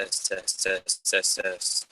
Test, test, test, test, test.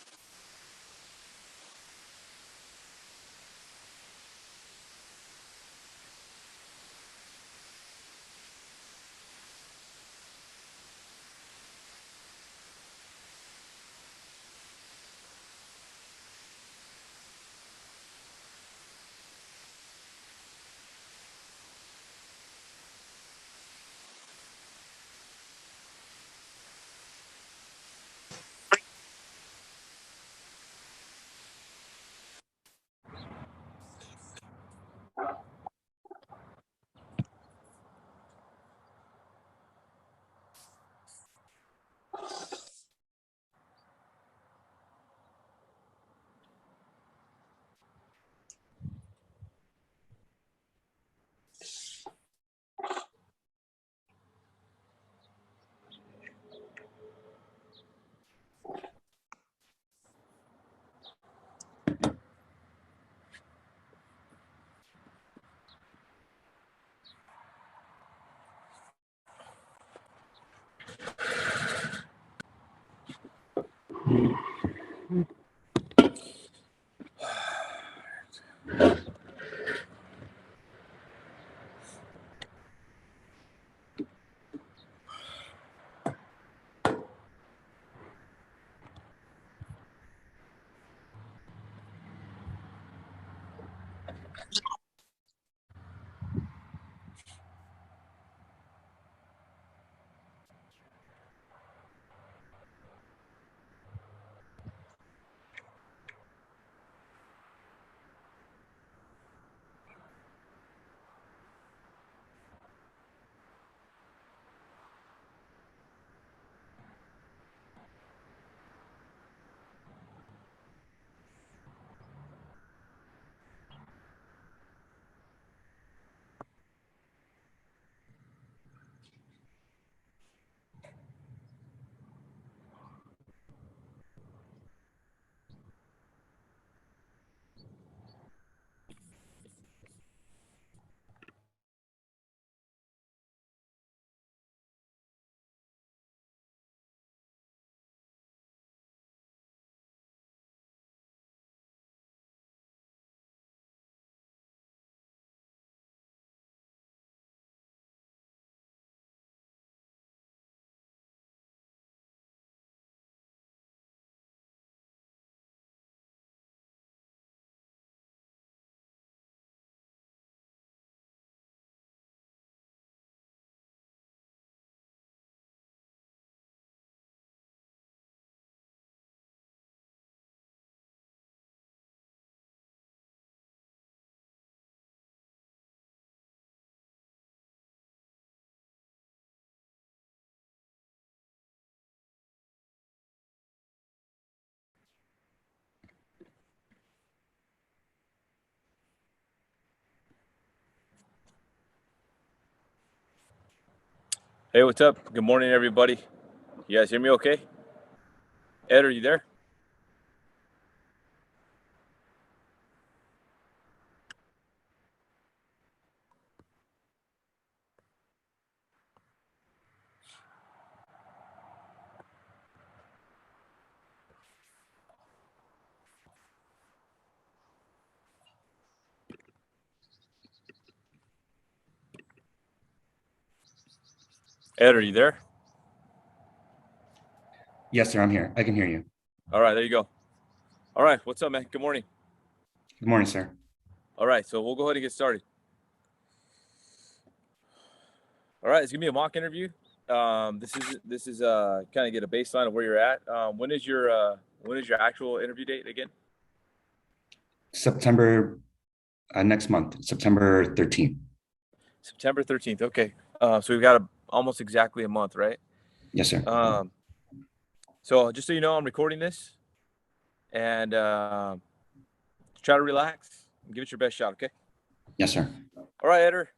Hey, what's up? Good morning, everybody. You guys hear me okay? Ed, are you there? Ed, are you there? Yes, sir. I'm here. I can hear you. All right, there you go. All right, what's up, man? Good morning. Good morning, sir. All right, so we'll go ahead and get started. All right, it's gonna be a mock interview. This is kind of get a baseline of where you're at. When is your actual interview date again? September next month, September 13th. September 13th. Okay. So we've got almost exactly a month, right? Yes, sir. So just so you know, I'm recording this, and try to relax and give it your best shot. Okay. Yes, sir. All right, Eder.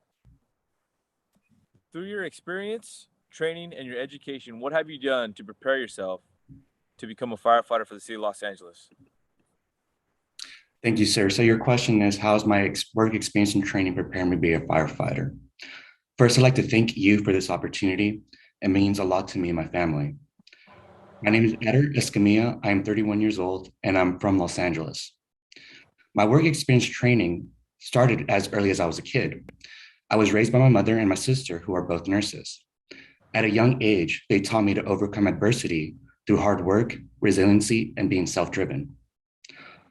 Through your experience, training, and your education, what have you done to prepare yourself to become a firefighter for the city of Los Angeles? Thank you, sir. So your question is, how has my work experience and training prepared me to be a firefighter? First, I'd like to thank you for this opportunity. It means a lot to me and my family. My name is Eder Escamilla. I am 31 years old and I'm from Los Angeles. My work experience training started as early as I was a kid. I was raised by my mother and my sister, who are both nurses. At a young age, they taught me to overcome adversity through hard work, resiliency, and being self driven.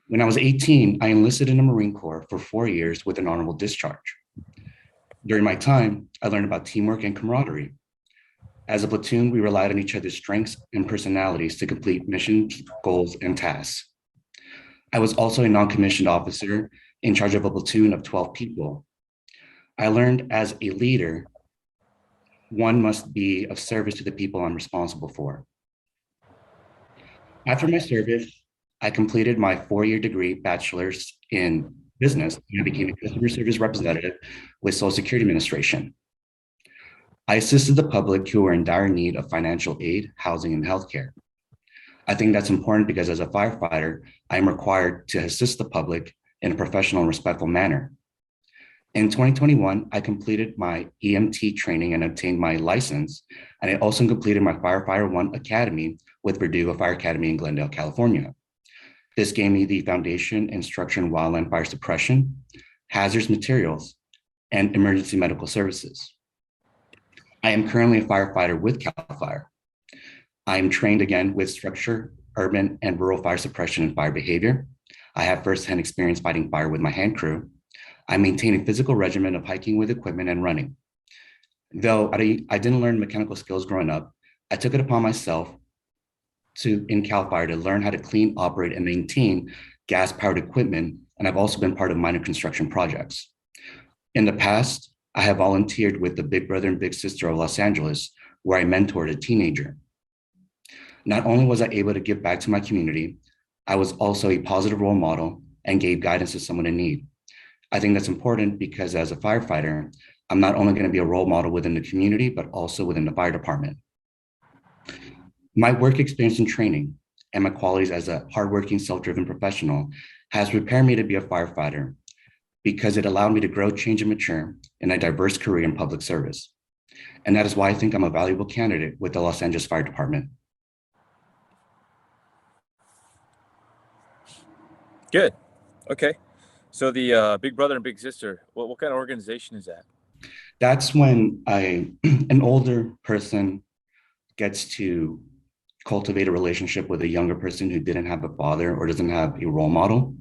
When I was 18, I enlisted in the Marine Corps for 4 years with an honorable discharge. During my time, I learned about teamwork and camaraderie. As a platoon, we relied on each other's strengths and personalities to complete missions, goals, and tasks. I was also a non commissioned officer in charge of a platoon of 12 people. I learned as a leader, one must be of service to the people I'm responsible for. After my service, I completed my 4 year degree bachelor's in business and I became a customer service representative with Social Security Administration. I assisted the public who were in dire need of financial aid, housing, and healthcare. I think that's important because as a firefighter, I am required to assist the public in a professional and respectful manner. In 2021, I completed my EMT training and obtained my license, and I also completed my Firefighter 1 Academy with Purdue Fire Academy in Glendale, California. This gave me the foundation in structure and wildland fire suppression, hazardous materials, and emergency medical services. I am currently a firefighter with CAL FIRE. I am trained again with structure, urban, and rural fire suppression and fire behavior. I have firsthand experience fighting fire with my hand crew. I maintain a physical regimen of hiking with equipment and running. Though I didn't learn mechanical skills growing up, I took it upon myself in CAL FIRE to learn how to clean, operate, and maintain gas-powered equipment, and I've also been part of minor construction projects. In the past, I have volunteered with the Big Brother and Big Sister of Los Angeles, where I mentored a teenager. Not only was I able to give back to my community, I was also a positive role model and gave guidance to someone in need. I think that's important because as a firefighter, I'm not only going to be a role model within the community, but also within the fire department. My work experience and training and my qualities as a hardworking, self-driven professional has prepared me to be a firefighter because it allowed me to grow, change, and mature in a diverse career in public service. And that is why I think I'm a valuable candidate with the Los Angeles Fire Department. Good. Okay. So the Big Brother and Big Sister, what kind of organization is that? That's when an older person gets to cultivate a relationship with a younger person who didn't have a father or doesn't have a role model.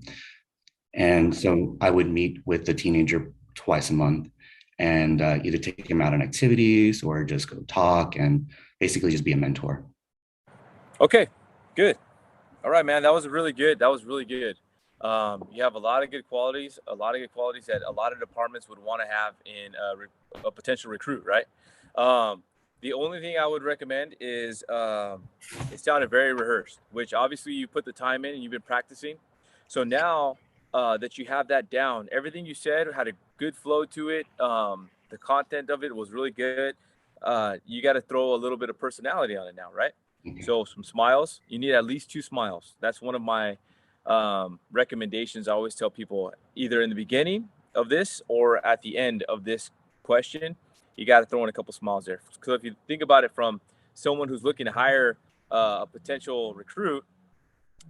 And so I would meet with the teenager twice a month and either take him out on activities or just go talk and basically just be a mentor. Okay. Good. All right, man. That was really good. That was really good. You have a lot of good qualities, that a lot of departments would want to have in a potential recruit, right? The only thing I would recommend is it sounded very rehearsed, which obviously you put the time in and you've been practicing. So now that you have that down, everything you said had a good flow to it. The content of it was really good. You got to throw a little bit of personality on it now, right? Okay. So some smiles. You need at least 2 smiles. That's one of my recommendations. I always tell people either in the beginning of this or at the end of this question, you got to throw in a couple smiles there. Because if you think about it from someone who's looking to hire a potential recruit,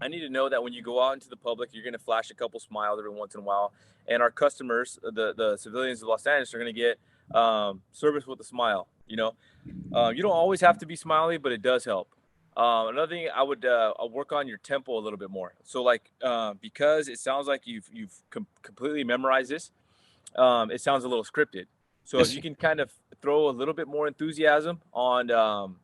I need to know that when you go out into the public, you're going to flash a couple smiles every once in a while. And our customers, the civilians of Los Angeles, are going to get service with a smile. You don't always have to be smiley, but it does help. Another thing, I'll work on your tempo a little bit more. So like because it sounds like you've completely memorized this, it sounds a little scripted. So if Yes, you sir. can kind of throw a little bit more enthusiasm on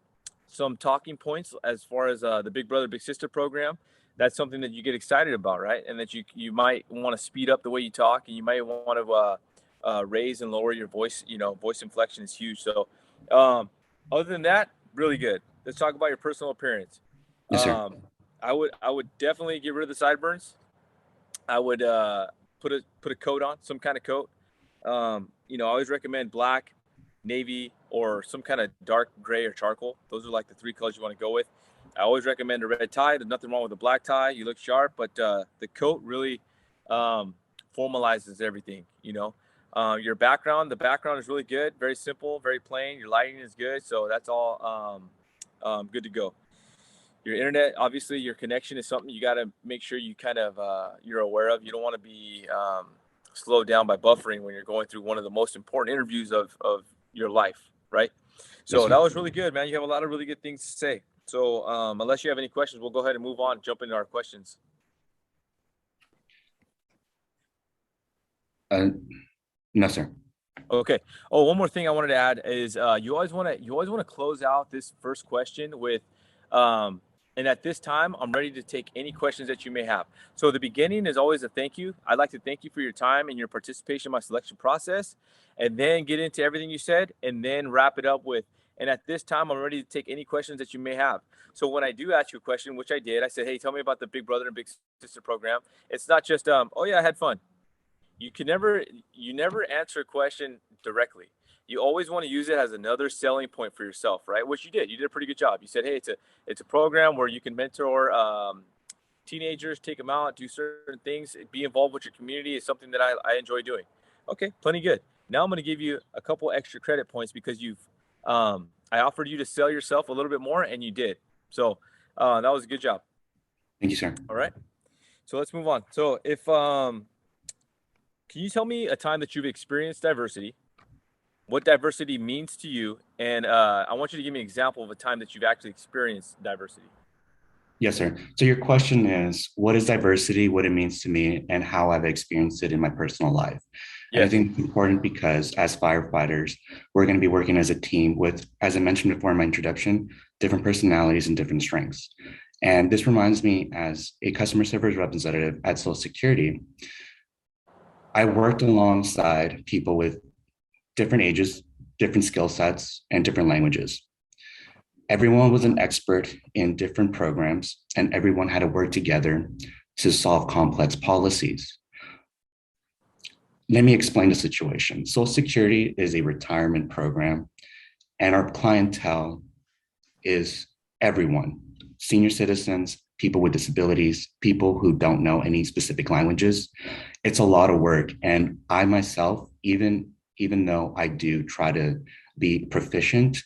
some talking points as far as the Big Brother Big Sister program, that's something that you get excited about, right? And that you might want to speed up the way you talk, and you might want to raise and lower your voice. Voice inflection is huge. So other than that, really good. Let's talk about your personal appearance. Yes, sir. Um, I would definitely get rid of the sideburns. I would put a coat on, some kind of coat. I always recommend black, navy, or some kind of dark gray or charcoal. Those are like the three colors you want to go with. I always recommend a red tie. There's nothing wrong with a black tie. You look sharp, but the coat really um, formalizes everything. Your background, the background is really good, very simple, very plain. Your lighting is good, so that's all good to go. Your internet, obviously, your connection is something you got to make sure you kind of you're aware of. You don't want to be slowed down by buffering when you're going through one of the most important interviews of your life, right? Yes, So sir. that was really good, man. You have a lot of really good things to say. So unless you have any questions, we'll go ahead and move on, jump into our questions. Uh, no, sir. Okay. Oh, one more thing I wanted to add is you always want to close out this first question with, um, and at this time I'm ready to take any questions that you may have. So the beginning is always a thank you. I'd like to thank you for your time and your participation in my selection process, and then get into everything you said, and then wrap it up with. And at this time, I'm ready to take any questions that you may have. So when I do ask you a question, which I did, I said, "Hey, tell me about the Big Brother and Big Sister program." It's not just, "Oh yeah, I had fun." you can never you never answer a question directly. You always want to use it as another selling point for yourself, right? Which you did a pretty good job. You said, hey, it's a program where you can mentor teenagers, take them out, do certain things, be involved with your community is something that I enjoy doing. Okay, plenty good. Now I'm going to give you a couple extra credit points because I offered you to sell yourself a little bit more, and you did. So that was a good job. Thank you, sir. All right, so let's move on. So if can you tell me a time that you've experienced diversity, what diversity means to you, and I want you to give me an example of a time that you've actually experienced diversity? Yes, sir. So your question is, what is diversity, what it means to me, and how I've experienced it in my personal life? And I Yes. think it's important because as firefighters, we're going to be working as a team with, as I mentioned before in my introduction, different personalities and different strengths. And this reminds me, as a customer service representative at Social Security, I worked alongside people with different ages, different skill sets, and different languages. Everyone was an expert in different programs, and everyone had to work together to solve complex policies. Let me explain the situation. Social Security is a retirement program, and our clientele is everyone: senior citizens, people with disabilities, people who don't know any specific languages. It's a lot of work. And I myself, even though I do try to be proficient,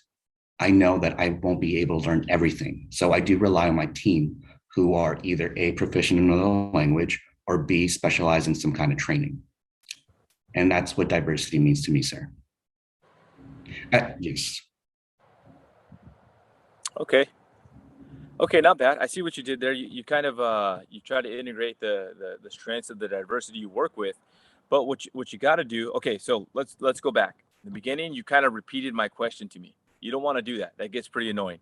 I know that I won't be able to learn everything. So I do rely on my team who are either A, proficient in another language, or B, specialize in some kind of training. And that's what diversity means to me, sir. Yes. Okay. Okay, not bad. I see what you did there. You kind of you try to integrate the strengths of the diversity you work with, but what you got to do. Okay, so let's go back. In the beginning, you kind of repeated my question to me. You don't want to do that. That gets pretty annoying,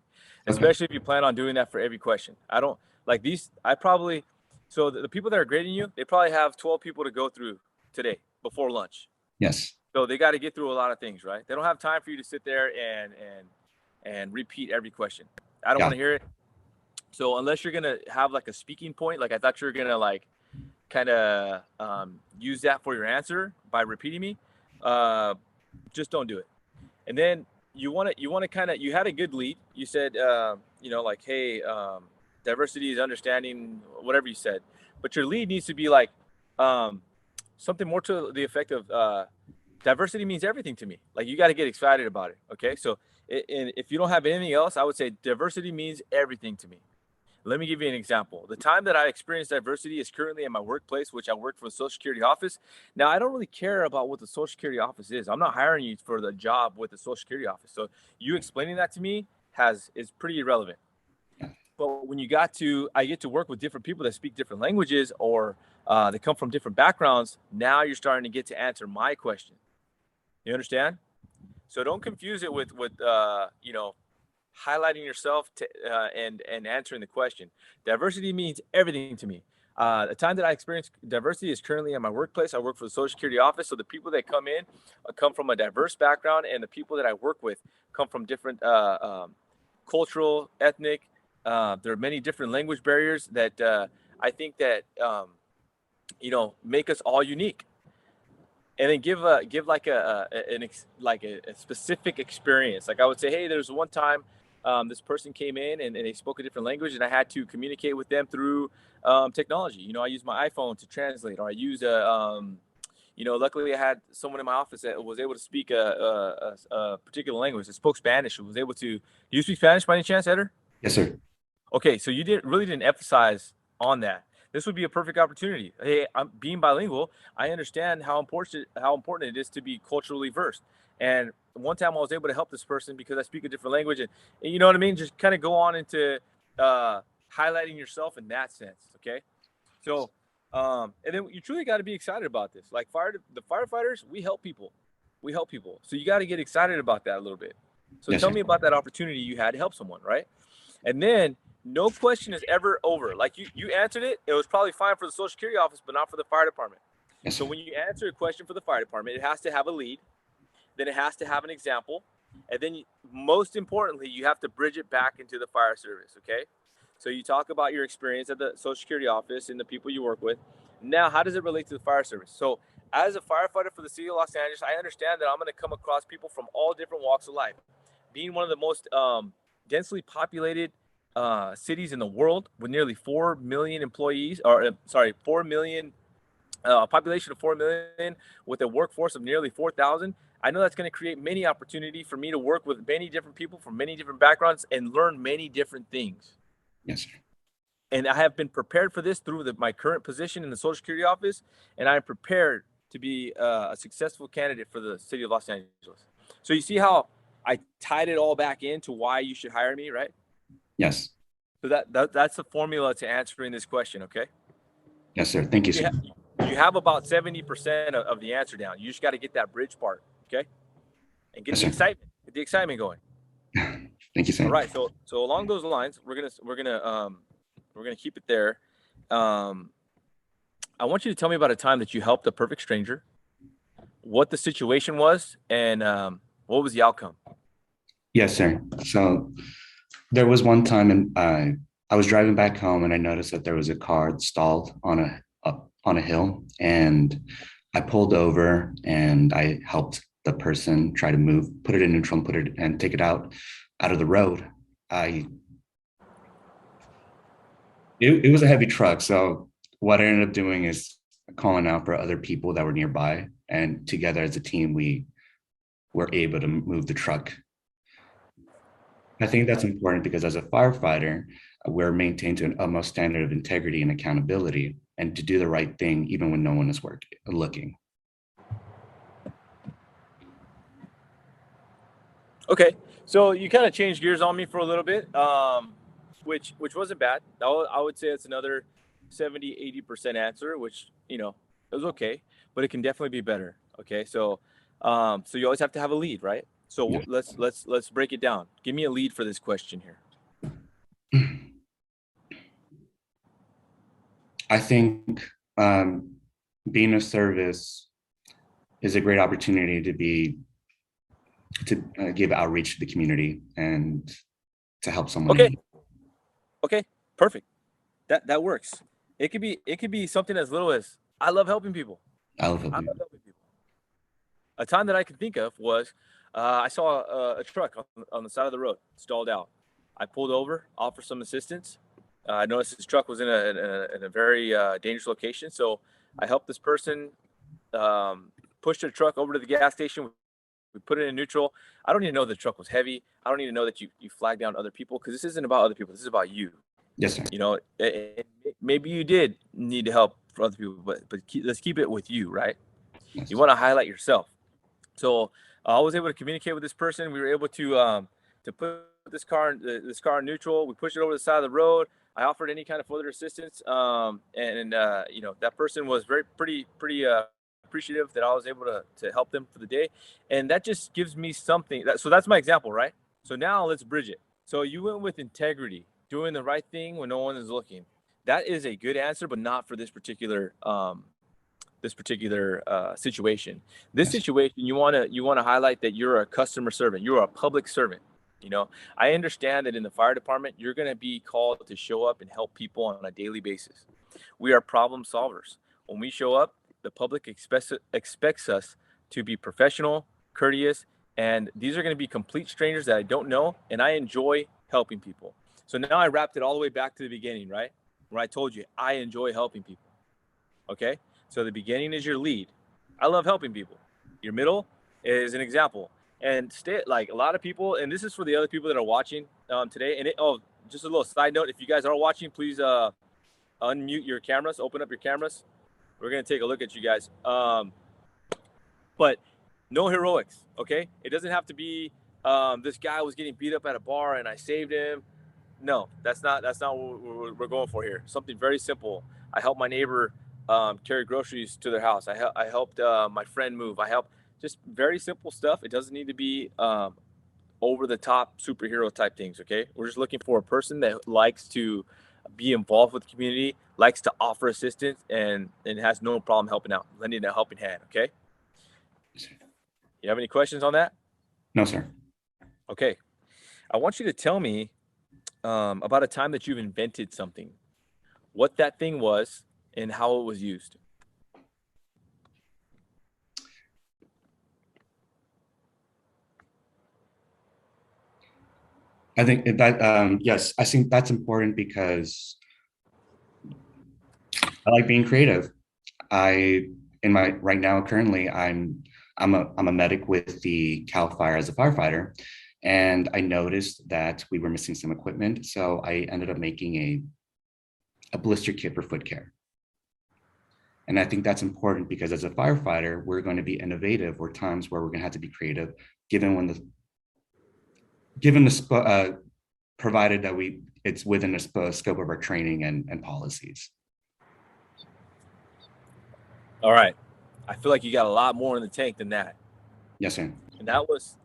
Okay. especially if you plan on doing that for every question. I don't like these. I probably so the people that are grading you, they probably have 12 people to go through today before lunch. Yes. So they got to get through a lot of things, right? They don't have time for you to sit there and repeat every question. I don't Yeah. want to hear it. So unless you're gonna have like a speaking point, like I thought you were gonna like kind of use that for your answer by repeating me, uh, just don't do it. And then you want to kind of you had a good lead. You said like, hey, diversity is understanding whatever you said, but your lead needs to be like um, something more to the effect of diversity means everything to me. Like you got to get excited about it. Okay, so and if you don't have anything else, I would say diversity means everything to me. Let me give you an example. The time that I experience diversity is currently in my workplace, which I work for the Social Security office. Now, I don't really care about what the Social Security office is. I'm not hiring you for the job with the Social Security office. So you explaining that to me is pretty irrelevant. But when I get to work with different people that speak different languages or they come from different backgrounds. Now you're starting to get to answer my question. You understand? So don't confuse it with highlighting yourself and answering the question. Diversity means everything to me. The time that I experience diversity is currently in my workplace. I work for the Social Security office, so the people that come in come from a diverse background, and the people that I work with come from different cultural, ethnic. There are many different language barriers that I think that make us all unique. And then give like a specific experience. Like I would say, hey, there's one time this person came in and they spoke a different language, and I had to communicate with them through technology. I use my iPhone to translate, or I use luckily I had someone in my office that was able to speak a particular language. That spoke Spanish. Who was able to. Do you speak Spanish by any chance, Eder? Yes, sir. Okay, so you really didn't emphasize on that. This would be a perfect opportunity. Hey, I'm being bilingual. I understand how important it is to be culturally versed. And one time I was able to help this person because I speak a different language, and you know what I mean. Just kind of go on into uh, highlighting yourself in that sense. Okay, so and then you truly got to be excited about this. Like the firefighters, we help people. So you got to get excited about that a little bit. So Yes, tell sir. me about that opportunity you had to help someone, right? And then no question is ever over. Like you answered it. It was probably fine for the Social Security office, but not for the fire department. Yes, So sir. when you answer a question for the fire department, it has to have a lead, then it has to have an example, and then most importantly, you have to bridge it back into the fire service. Okay. So you talk about your experience at the Social Security office and the people you work with. Now, how does it relate to the fire service? So as a firefighter for the city of Los Angeles, I understand that I'm going to come across people from all different walks of life. Being one of the most densely populated cities in the world with nearly 4 million employees, or sorry, 4 million, a population of 4 million with a workforce of nearly 4,000. I know that's going to create many opportunity for me to work with many different people from many different backgrounds and learn many different things. Yes, sir. And I have been prepared for this through my current position in the Social Security office, and I'm prepared to be a successful candidate for the city of Los Angeles. So you see how I tied it all back into why you should hire me, right? Yes. So that's the formula to answering this question. Okay, Yes, sir. Thank you, you, sir. you have about 70% of the answer down. You just got to get that bridge part. Okay, and Yes, sir. get the excitement going. Thank you, All sir. right. So along those lines, we're gonna keep it there. Um, I want you to tell me about a time that you helped a perfect stranger, what the situation was, and what was the outcome. Yes, sir. So there was one time, and I was driving back home, and I noticed that there was a car stalled on a up on a hill, and I pulled over and I helped the person try to move, put it in neutral, and put it and take it out of the road. I it was a heavy truck, so what I ended up doing is calling out for other people that were nearby, and together as a team, we were able to move the truck. I think that's important because as a firefighter, we're maintained to an utmost standard of integrity and accountability, and to do the right thing even when no one is looking. Okay, so you kind of changed gears on me for a little bit, which wasn't bad. I would say it's another 70-80% answer, which it was okay, but it can definitely be better. Okay, so you always have to have a lead, right? So Yeah. let's break it down. Give me a lead for this question here. I think being of service is a great opportunity to give outreach to the community and to help someone in Okay, need. okay, perfect. That works. It could be something as little as I love helping people. I love I helping. love helping people. A time that I can think of was I saw a truck on the side of the road stalled out. I pulled over, offered some assistance. I noticed his truck was in a very dangerous location, so I helped this person push their truck over to the gas station. We put it in neutral. I don't even know the truck was heavy. I don't even know that you flagged down other people because this isn't about other people. This is about you. Yes, sir. You know, maybe you did need to help for other people, but let's keep it with you, right? You Yes. want to highlight yourself. So I was able to communicate with this person. We were able to put this car in neutral. We pushed it over the side of the road. I offered any kind of further assistance, and that person was pretty appreciative that I was able to help them for the day, and that just gives me something. So that's my example, right? So now let's bridge it. So you went with integrity, doing the right thing when no one is looking. That is a good answer, but not for this particular situation. This Yes. situation, you want to highlight that you're a customer servant. You're a public servant. I understand that in the fire department, you're going to be called to show up and help people on a daily basis. We are problem solvers. When we show up, the public expects us to be professional, courteous, and these are going to be complete strangers that I don't know, and I enjoy helping people. So now I wrapped it all the way back to the beginning, right? Where I told you I enjoy helping people. Okay. So the beginning is your lead. I love helping people. Your middle is an example. And stay like a lot of people, and this is for the other people that are watching today. And just a little side note, if you guys are watching, please unmute your cameras, open up your cameras. We're going to take a look at you guys. But no heroics, okay? It doesn't have to be this guy was getting beat up at a bar and I saved him. No, that's not what we're going for here. Something very simple. I helped my neighbor carry groceries to their house. I helped my friend move. I helped, just very simple stuff. It doesn't need to be over the top superhero type things, okay? We're just looking for a person that likes to be involved with the community, likes to offer assistance, and has no problem helping out, lending a helping hand, okay? You have any questions on that? No, sir. Okay. I want you to tell me about a time that you've invented something, what that thing was, and how it was used. I think that, yes, I think that's important because I like being creative. Right now, currently, I'm a medic with the Cal Fire as a firefighter. And I noticed that we were missing some equipment. So I ended up making a blister kit for foot care. And I think that's important because as a firefighter, we're going to be innovative, or times where we're going to have to be creative, given provided that it's within the scope of our training and policies. All right. I feel like you got a lot more in the tank than that. Yes, sir. And that was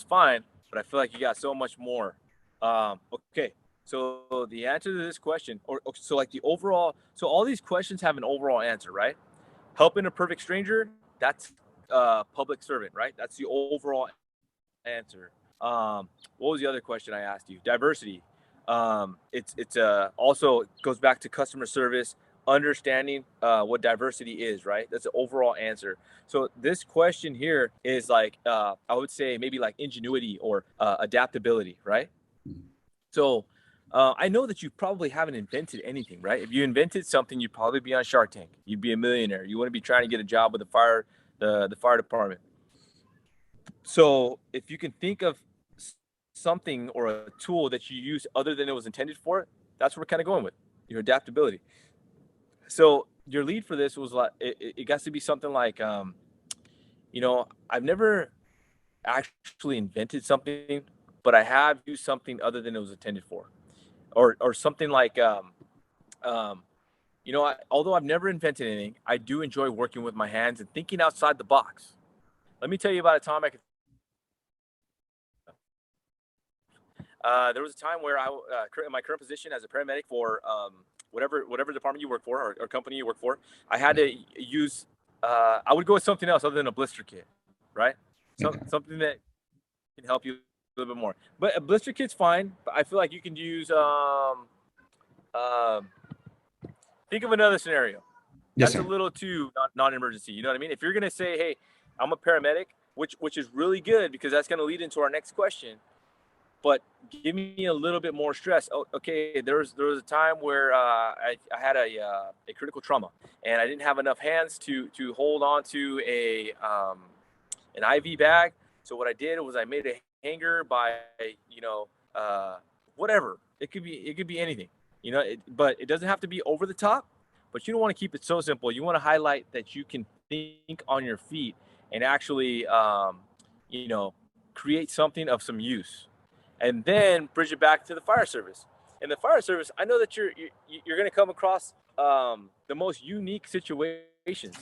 fine, but I feel like you got so much more. Okay. So the answer to this question, so like the overall, so all these questions have an overall answer, right? Helping a perfect stranger, that's public servant, right? That's the overall answer. What was the other question I asked you? Diversity. It's also goes back to customer service, understanding what diversity is, right? That's the overall answer. So this question here is like I would say maybe like ingenuity or adaptability, right? So I know that you probably haven't invented anything, right? If you invented something, you'd probably be on Shark Tank. You'd be a millionaire. You wouldn't be trying to get a job with the fire department. So if you can think of something or a tool that you use other than it was intended for, that's what we're kind of going with, your adaptability. So your lead for this was like, it got to be something like, I've never actually invented something, but I have used something other than it was intended for, or something like, although I've never invented anything, I do enjoy working with my hands and thinking outside the box. Let me tell you about a time there was a time where in my current position as a paramedic for whatever department you work for or company you work for, I had to use. I would go with something else other than a blister kit, right? Something that can help you a little bit more. But a blister kit's fine. But I feel like you can use. Think of another scenario. Yes, That's sir. a little too non-emergency. You know what I mean? If you're gonna say, "Hey, I'm a paramedic," which is really good because that's gonna lead into our next question. But give me a little bit more stress. Oh, okay, there was a time where I had a critical trauma, and I didn't have enough hands to hold on to an IV bag. So what I did was I made a hanger by whatever. It could be anything, but it doesn't have to be over the top. But you don't want to keep it so simple. You want to highlight that you can think on your feet and actually create something of some use, and then bridge it back to the fire service. In the fire service, I know that you're going to come across the most unique situations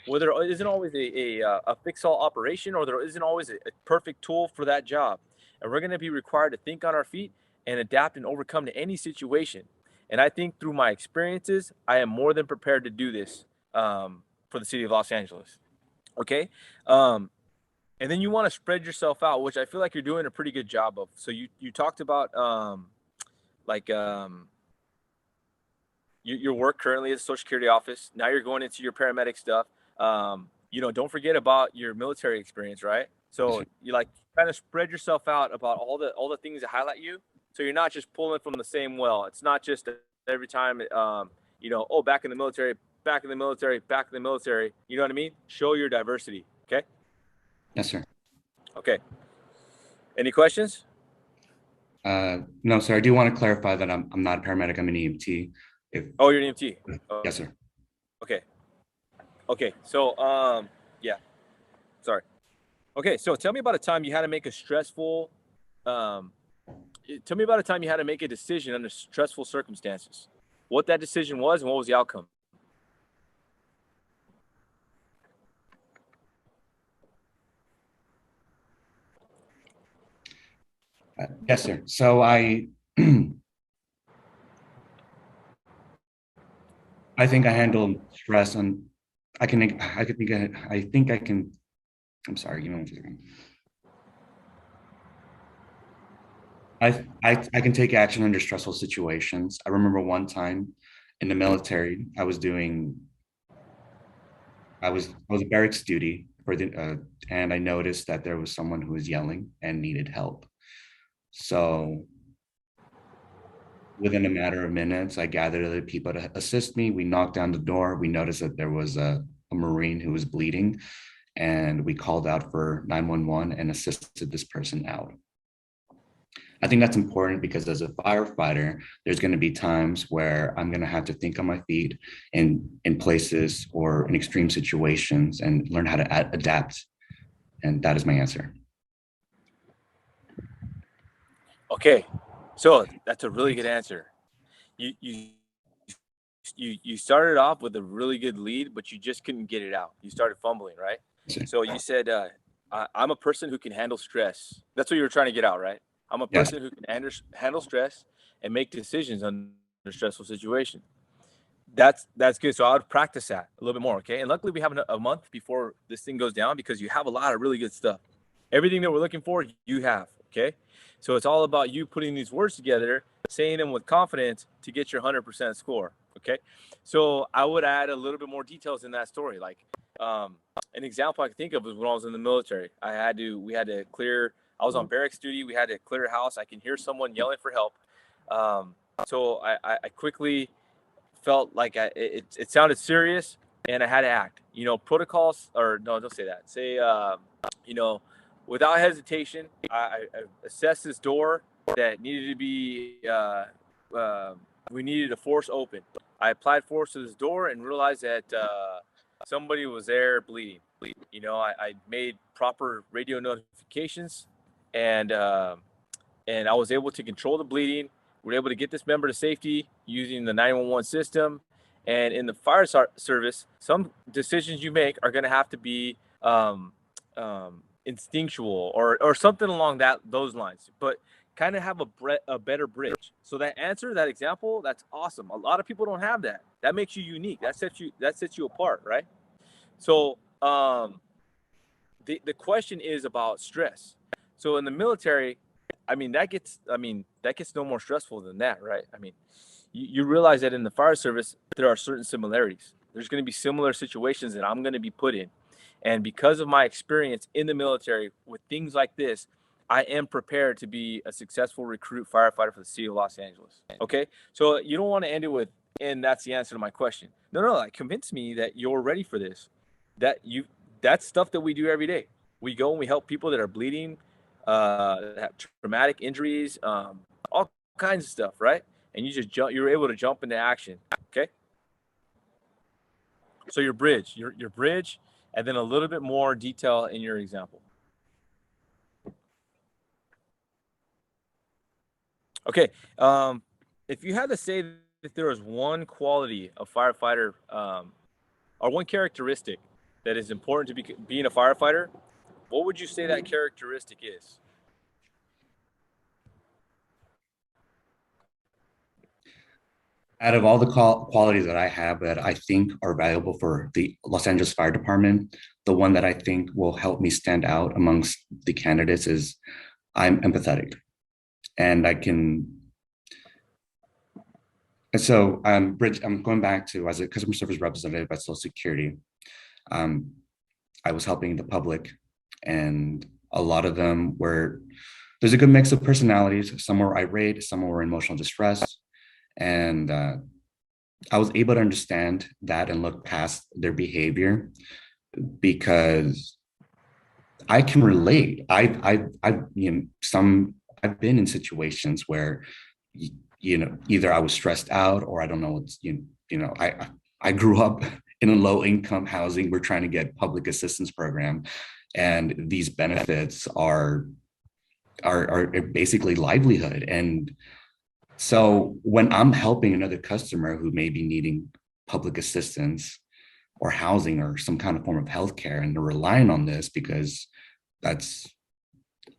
where there isn't always a fix-all operation, or there isn't always a perfect tool for that job, and we're going to be required to think on our feet and adapt and overcome to any situation. And I think through my experiences, I am more than prepared to do this for the city of Los Angeles. Okay. And then you want to spread yourself out, which I feel like you're doing a pretty good job of. So you talked about like your work currently at the Social Security office. Now you're going into your paramedic stuff. Don't forget about your military experience, right? So you like kind of spread yourself out about all the things that highlight you. So you're not just pulling from the same well. It's not just every time, back in the military, back in the military, back in the military. You know what I mean? Show your diversity. Okay. Yes, sir. Okay. Any questions? No, sir. I do want to clarify that I'm not a paramedic. I'm an EMT. If Oh, you're an EMT. Oh, yes, sir. okay. Okay. So, yeah. Sorry. Okay. So, tell me about a time you had to make a stressful. Um, Tell me about a time you had to make a decision under stressful circumstances. What that decision was and what was the outcome. Yes, sir. So I I think I handle stress and I could think I think I can. I'm sorry. Give me one second. I can take action under stressful situations. I remember one time in the military, I was a barracks duty for the and I noticed that there was someone who was yelling and needed help. So within a matter of minutes, I gathered other people to assist me. We knocked down the door. We noticed that there was a Marine who was bleeding, and we called out for 911 and assisted this person out. I think that's important because as a firefighter, there's going to be times where I'm going to have to think on my feet in places or in extreme situations and learn how to adapt. And that is my answer. Okay. So, that's a really good answer. You you started off with a really good lead, but you just couldn't get it out. You started fumbling, right? So you said, "I'm a person who can handle stress." That's what you were trying to get out, right? I'm a Yes. person who can handle stress and make decisions under stressful situations. That's good. So I would practice that a little bit more, okay? And luckily, we have a month before this thing goes down because you have a lot of really good stuff. Everything that we're looking for, you have, okay? So it's all about you putting these words together, saying them with confidence to get your 100% score, okay? So I would add a little bit more details in that story. Like um, an example I can think of was when I was in the military. We had to clear. I was on barracks duty. We had to clear a house. I can hear someone yelling for help. Um, so I quickly felt like it sounded serious and I had to act. You know, protocols, or no, don't say that. Say, you know, without hesitation, I assessed this door that needed to be, we needed to force open. I applied force to this door and realized that somebody was there bleeding. You know, I made proper radio notifications and, and I was able to control the bleeding. We were able to get this member to safety using the 911 system. And in the fire service, some decisions you make are going to have to be instinctual or something along those lines. But kind of have a better bridge. So that answer, that example, that's awesome. A lot of people don't have that. That makes you unique. That sets you apart, right? So the question is about stress. So in the military, that gets no more stressful than that, right? I mean, you realize that in the fire service there are certain similarities. There's going to be similar situations that I'm going to be put in, and because of my experience in the military with things like this, I am prepared to be a successful recruit firefighter for the city of Los Angeles. Okay, so you don't want to end it with, and that's the answer to my question. No, no, like convince me that you're ready for this. That you that's stuff that we do every day. We go and we help people that are bleeding, that have traumatic injuries, all kinds of stuff, right? And you're able to jump into action. Okay. So your bridge, and then a little bit more detail in your example. Okay. If you had to say that there was one quality of firefighter, or one characteristic that is important to being a firefighter, what would you say that characteristic is? Out of all the qualities that I have that I think are valuable for the Los Angeles Fire Department, the one that I think will help me stand out amongst the candidates is I'm empathetic. And I can, and so Bridge, I'm going back to as a customer service representative at Social Security. Um, I was helping the public, and a lot of them were, there's a good mix of personalities. Some were irate, some were in emotional distress. And I was able to understand that and look past their behavior because I can relate. I, you know, some I've been in situations where, either I was stressed out or I don't know what's, I grew up in a low income housing. We're trying to get public assistance program, and these benefits are basically livelihood. And so when I'm helping another customer who may be needing public assistance or housing or some kind of form of healthcare, and they're relying on this because that's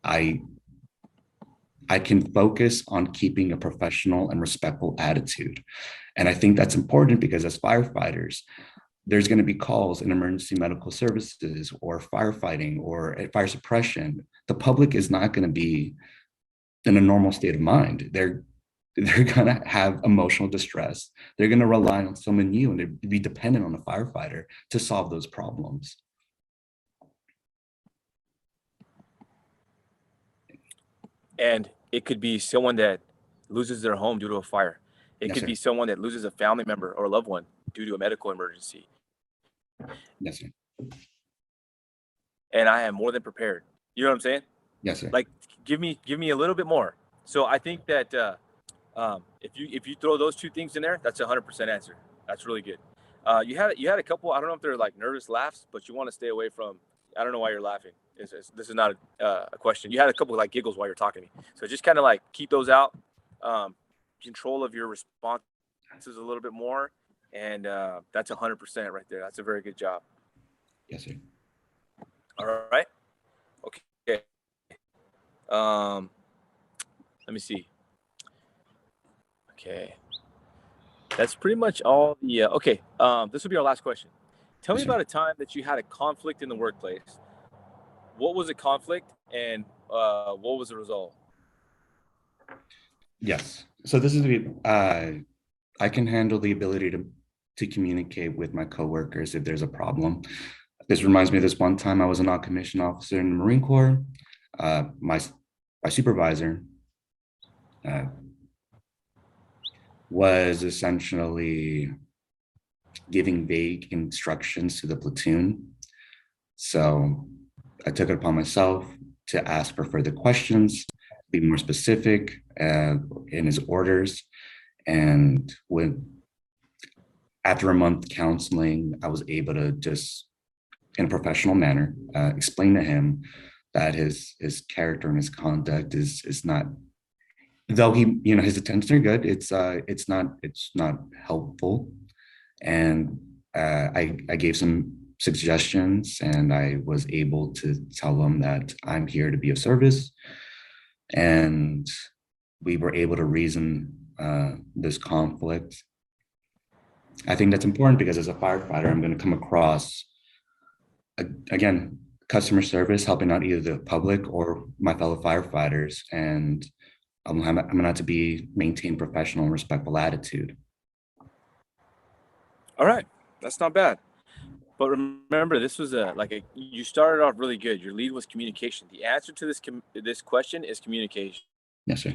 I I can focus on keeping a professional and respectful attitude. And I think that's important because as firefighters, there's going to be calls in emergency medical services or firefighting or fire suppression. The public is not going to be in a normal state of mind. They're going to have emotional distress. They're going to rely on someone new and they'd be dependent on a firefighter to solve those problems. And it could be someone that loses their home due to a fire. It Yes, could sir. be someone that loses a family member or a loved one due to a medical emergency. Yes, sir. And I am more than prepared. You know what I'm saying? Yes, sir. Like, give me a little bit more. So I think that if you throw those two things in there, that's 100% answer. That's really good. You had a couple. I don't know if they're like nervous laughs, but you want to stay away from. I don't know why you're laughing. This is not a question. You had a couple like giggles while you're talking to me, so just kind of like keep those out. Control of your responses a little bit more, and that's 100% right there. That's a very good job. Yes, sir. All right. Okay. Let me see. Okay. That's pretty much all the. Okay. This will be our last question. Tell me Yes, sir. about a time that you had a conflict in the workplace. What was a conflict, and what was the result? Yes. So this is I can handle the ability to communicate with my coworkers if there's a problem. This reminds me of this one time I was a non-commissioned officer in the Marine Corps. My supervisor uh, was essentially giving vague instructions to the platoon. So I took it upon myself to ask for further questions, be more specific in his orders. And after a month counseling, I was able to just, in a professional manner, explain to him that his character and his conduct is not, though his intentions are good, it's not helpful. And I gave some suggestions, and I was able to tell them that I'm here to be of service, and we were able to reason this conflict. I think that's important because as a firefighter, I'm going to come across, again, customer service, helping out either the public or my fellow firefighters, and I'm going to have to maintain professional and respectful attitude. All right, that's not bad. But remember, this was you started off really good. Your lead was communication. The answer to this question is communication. Yes, sir.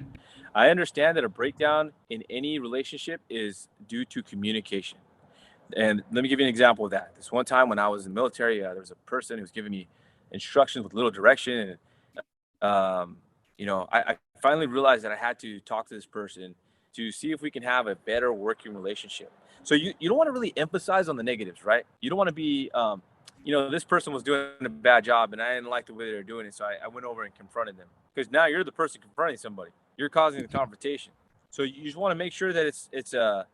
I understand that a breakdown in any relationship is due to communication. And let me give you an example of that. This one time when I was in the military, there was a person who was giving me instructions with little direction, and I finally realized that I had to talk to this person to see if we can have a better working relationship. So you don't want to really emphasize on the negatives, right? You don't want to be, this person was doing a bad job and I didn't like the way they were doing it. So I went over and confronted them, because now you're the person confronting somebody. You're causing the confrontation. So you just want to make sure that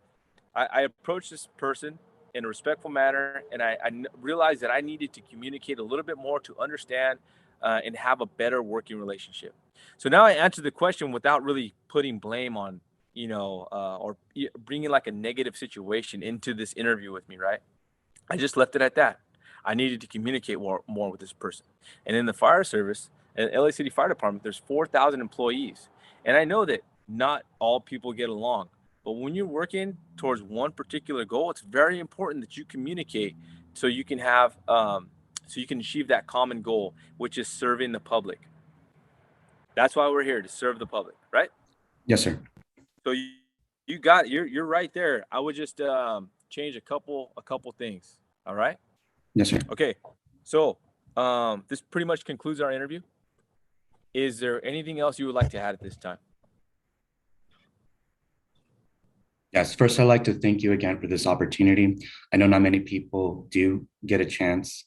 I approached this person in a respectful manner, and I realized that I needed to communicate a little bit more to understand and have a better working relationship. So now I answered the question without really putting blame on, or bringing like a negative situation into this interview with me, right? I just left it at that. I needed to communicate more with this person. And in the fire service, in LA City Fire Department, there's 4,000 employees. And I know that not all people get along. But when you're working towards one particular goal, it's very important that you communicate so you can achieve that common goal, which is serving the public. That's why we're here, to serve the public, right? Yes, sir. So you're right there. I would just change a couple things. All right. Yes, sir. Okay. So this pretty much concludes our interview. Is there anything else you would like to add at this time? Yes, first I'd like to thank you again for this opportunity. I know not many people do get a chance,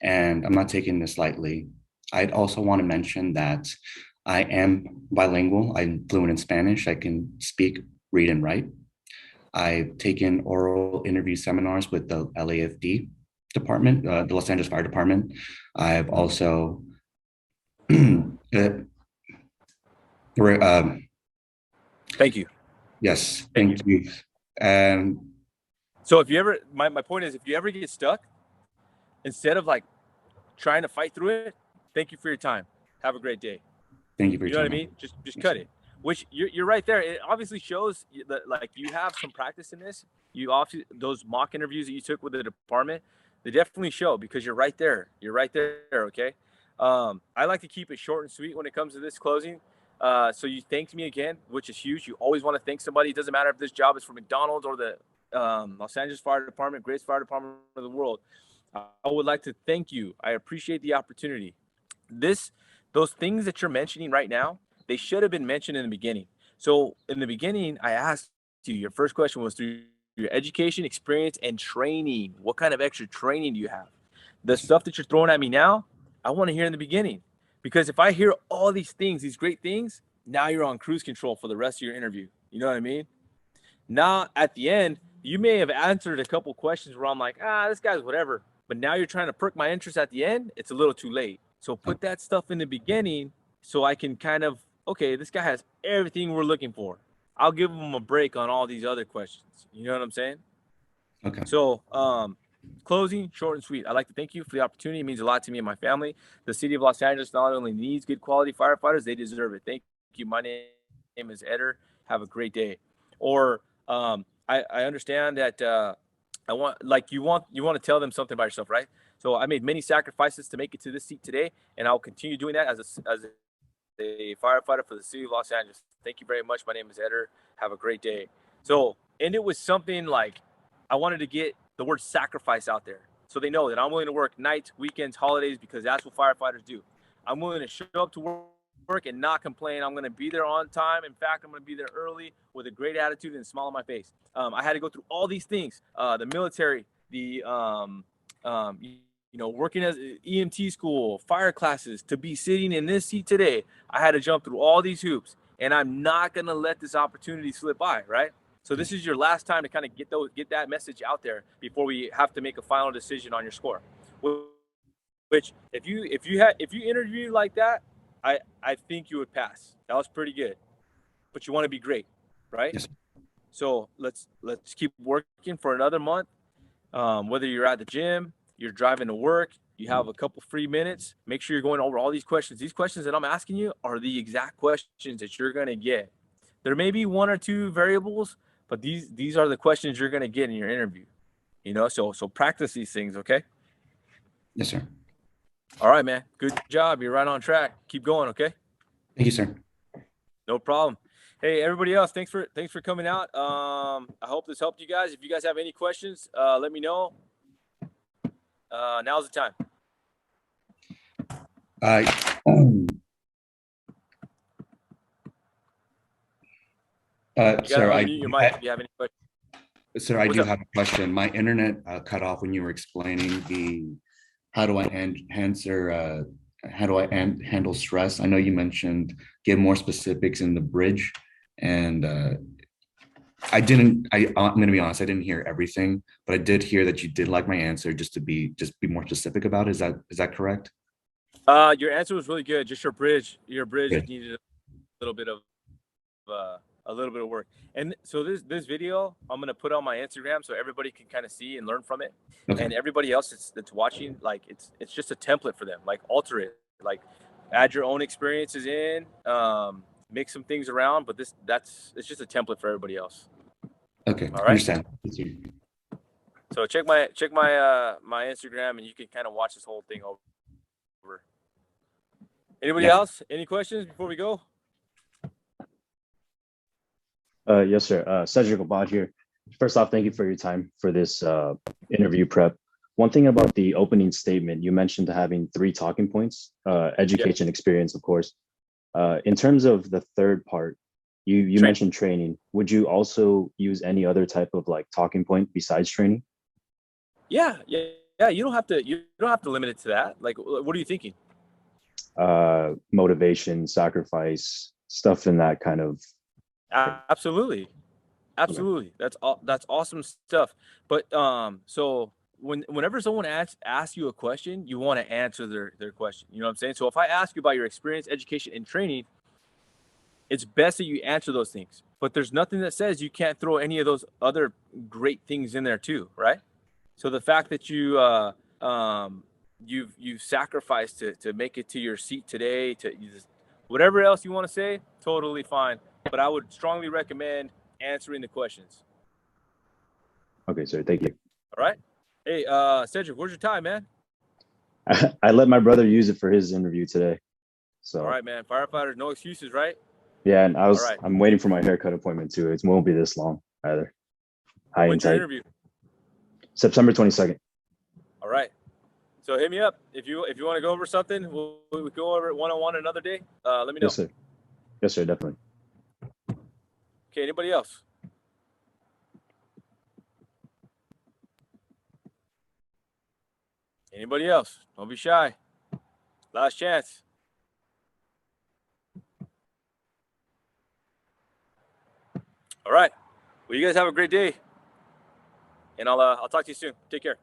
and I'm not taking this lightly. I'd also want to mention that I am bilingual. I'm fluent in Spanish. I can speak, read, and write. I've taken oral interview seminars with the LAFD department, the Los Angeles Fire Department. I've also Thank you. yes, thank you. And so if you ever, my point is, if you ever get stuck, instead of like trying to fight through it, thank you for your time. Have a great day. Thank you for your time. You know what I mean? Just cut it. Which you're right there. It obviously shows that like you have some practice in this. You obviously, those mock interviews that you took with the department, they definitely show because you're right there. You're right there. Okay. I like to keep it short and sweet when it comes to this closing. So you thanked me again, which is huge. You always want to thank somebody. It doesn't matter if this job is for McDonald's or the Los Angeles Fire Department, greatest fire department of the world. I would like to thank you. I appreciate the opportunity. Those things that you're mentioning right now, they should have been mentioned in the beginning. So in the beginning, I asked you, your first question was through your education, experience, and training. What kind of extra training do you have? The stuff that you're throwing at me now, I want to hear in the beginning. Because if I hear all these things, these great things, now you're on cruise control for the rest of your interview. You know what I mean? Now, at the end, you may have answered a couple questions where I'm like, this guy's whatever. But now you're trying to perk my interest at the end. It's a little too late. So put that stuff in the beginning so I can kind of, okay, this guy has everything we're looking for. I'll give him a break on all these other questions. You know what I'm saying? Okay. So, closing, short and sweet. I'd like to thank you for the opportunity. It means a lot to me and my family. The city of Los Angeles not only needs good quality firefighters, they deserve it. Thank you. My name is Eder. Have a great day. Or I understand that I want, like, you want to tell them something about yourself, right? So I made many sacrifices to make it to this seat today, and I'll continue doing that as a firefighter for the city of Los Angeles. Thank you very much. My name is Eder. Have a great day. So, and it was something like I wanted to get the word sacrifice out there so they know that I'm willing to work nights, weekends, holidays, because that's what firefighters do. I'm willing to show up to work and not complain. I'm going to be there on time. In fact, I'm going to be there early with a great attitude and a smile on my face. I had to go through all these things, the military, the working as EMT school, fire classes, to be sitting in this seat today. I had to jump through all these hoops, and I'm not going to let this opportunity slip by, right? So this is your last time to kind of get that message out there before we have to make a final decision on your score. Which if you interview like that, I think you would pass. That was pretty good. But you want to be great, right? Yes. So let's keep working for another month. Whether you're at the gym, you're driving to work, you have a couple free minutes, make sure you're going over all these questions. These questions that I'm asking you are the exact questions that you're going to get. There may be one or two variables, but these are the questions you're going to get in your interview. So practice these things, okay? Yes, sir. All right, man. Good job. You're right on track. Keep going, okay? Thank you, sir. No problem. Hey, everybody else, thanks for coming out. I hope this helped you guys. If you guys have any questions, let me know. Now's the time. Sir, unmute your mic if you have any questions. Sir, I do have a question. My internet cut off when you were explaining the how do I handle stress. I know you mentioned give more specifics in the bridge, and I'm going to be honest, I didn't hear everything, but I did hear that you did like my answer. Just be more specific about it. Is that correct? Your answer was really good. Just your bridge Good. needed a little bit of work. And so this video I'm gonna put on my Instagram so everybody can kind of see and learn from it. Okay. And everybody else that's watching, like it's just a template for them. Like alter it, like add your own experiences in, mix some things around. But it's just a template for everybody else. Okay. All right. Understand. So check my my Instagram and you can kind of watch this whole thing over. Anybody else? Any questions before we go? Yes, sir. Cedric Abad here. First off, thank you for your time for this interview prep. One thing about the opening statement, you mentioned having 3 talking points, education, experience, of course. In terms of the third part, you Training. mentioned training. Would you also use any other type of like talking point besides training? Yeah. You don't have to limit it to that. Like, what are you thinking? Motivation, sacrifice, stuff in that kind of. Absolutely. Absolutely. That's awesome stuff. But so whenever someone asks you a question, you want to answer their question. You know what I'm saying? So if I ask you about your experience, education, and training, it's best that you answer those things. But there's nothing that says you can't throw any of those other great things in there too, right? So the fact that you've sacrificed to make it to your seat today, to whatever else you want to say, totally fine. But I would strongly recommend answering the questions. Okay, sir. Thank you. All right. Hey, Cedric, where's your tie, man? I let my brother use it for his interview today. So. All right, man. Firefighters, no excuses, right? Yeah, and right. I'm waiting for my haircut appointment too. It won't be this long either. High When's your interview? September 22nd. All right. So hit me up if you want to go over something. We'll go over it one-on-one another day. Let me know. Yes, sir. Yes, sir. Definitely. Okay. Anybody else? Anybody else? Don't be shy. Last chance. All right. Well, you guys have a great day, and I'll talk to you soon. Take care.